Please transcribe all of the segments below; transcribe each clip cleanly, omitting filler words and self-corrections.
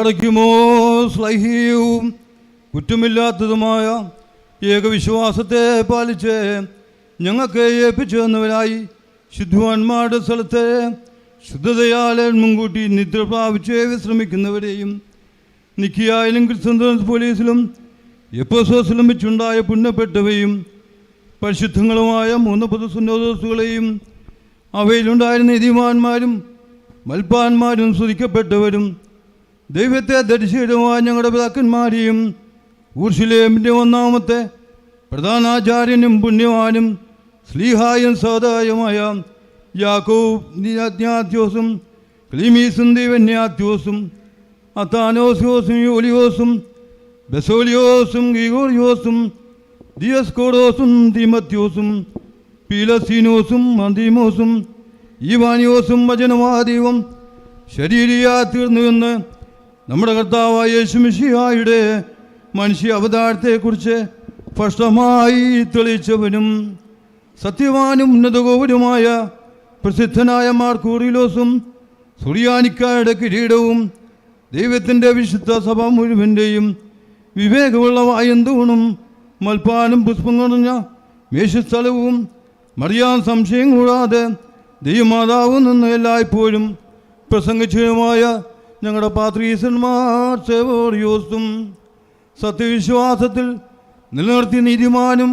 അടയ്ക്കുമോ സ്ലൈഹിയും കുറ്റമില്ലാത്തതുമായ ഏകവിശ്വാസത്തെ പാലിച്ച് ഞങ്ങൾക്ക് ഏൽപ്പിച്ചു തന്നവരായി ശുദ്ധവാന്മാരുടെ സ്ഥലത്തെ ശുദ്ധതയാലെ മുൻകൂട്ടി നിദ്ര പ്രാപിച്ച് വിശ്രമിക്കുന്നവരെയും നിക്കിയായാലും ക്രിസ്ത്യൻ പോലീസിലും എപ്പോസോസിലും വെച്ചുണ്ടായ പുണ്യപ്പെട്ടവയും പരിശുദ്ധങ്ങളുമായ 3 പൊതുസുന്നോദോസുകളെയും അവയിലുണ്ടായിരുന്ന നീതിമാന്മാരും മൽപ്പാന്മാരും സ്തുതിക്കപ്പെട്ടവരും ദൈവത്തെ ദർശിതമായ ഞങ്ങളുടെ പിതാക്കന്മാരെയും ഊർശിലേമിൻ്റെ 1-ാമത്തെ പ്രധാനാചാര്യനും പുണ്യവാനും സ്ലീഹായും സഹോദായുമായ യാക്കോബ് ക്ലീമീസും ദൈവന്യാത്യോസും അത്താനോസിയോസും യോലിയോസും ബെസോലിയോസും ഗീഗോറിയോസും ദിയസ്കോഡോസും തീമത്യോസും പീലസീനോസും അന്തീമോസും ഈവാനിയോസും വചനവാദീവം ശരീരിയാ തീർന്നുവെന്ന് നമ്മുടെ കർത്താവായ യേശുമിശിഹായുടെ മനുഷ്യ അവതാരത്തെക്കുറിച്ച് സ്പഷ്ടമായി തെളിയിച്ചവനും സത്യവാനും ഉന്നതഗോപുരമായ പ്രസിദ്ധനായ മാർക്കൂറിലോസും സുറിയാനിക്കാരുടെ കിരീടവും ദൈവത്തിൻ്റെ വിശുദ്ധ സഭ മുഴുവൻ്റെയും വിവേകമുള്ള വായന്തൂണും മൽപ്പാനും പുഷ്പം നിറഞ്ഞ മേശസ്ഥലവും മറിയാൻ സംശയം കൂടാതെ ദൈവമാതാവ് നിന്ന് എല്ലായ്പ്പോഴും പ്രസംഗിച്ചതുമായ ഞങ്ങളുടെ പാത്രീസന്മാർ സേവോറിയോസും സത്യവിശ്വാസത്തിൽ നിലനിർത്തി നീതിമാനും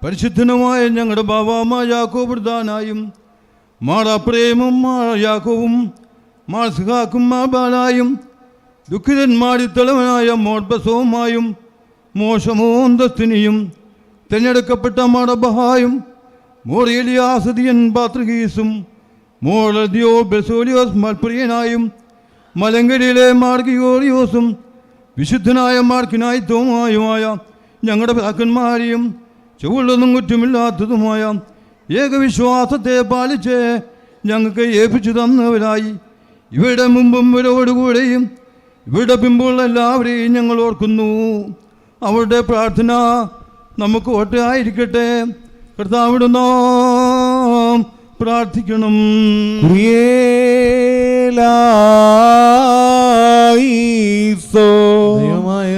പരിശുദ്ധനുമായ ഞങ്ങളുടെ ബാബാമാ യാക്കോബ് പ്രധാനായും മാടാപ്രേമും യാക്കോവും മാസിഹാക്കും മാബാലായും ദുഃഖിതന്മാരിൽ തലവനായ മോർബസവുമായും മോശമോന്തസ്തിനിയും തിരഞ്ഞെടുക്കപ്പെട്ട മാടബഹായും മോറിയലിയാസതിയൻ പാത്രികീസും മോളദിയോ ബെസോലിയോസ് മൽപ്രിയനായും മലങ്കരയിലെ മാർഗിയോറിയോസും വിശുദ്ധനായ മാർക്കിനായിത്വമായുമായ ഞങ്ങളുടെ പിതാക്കന്മാരെയും ചുവള്ളതും കുറ്റമില്ലാത്തതുമായ ഏകവിശ്വാസത്തെ പാലിച്ച് ഞങ്ങൾക്ക് ഏൽപ്പിച്ചു തന്നവരായി ഇവരുടെ മുമ്പും ഇവരോടുകൂടെയും ഇവരുടെ പിമ്പുള്ള എല്ലാവരെയും ഞങ്ങൾ ഓർക്കുന്നു. അവരുടെ പ്രാർത്ഥന നമുക്ക് ഒട്ടായിരിക്കട്ടെ. കർത്താവിന്റെ നാം പ്രാർത്ഥിക്കണം. ദൈവമായ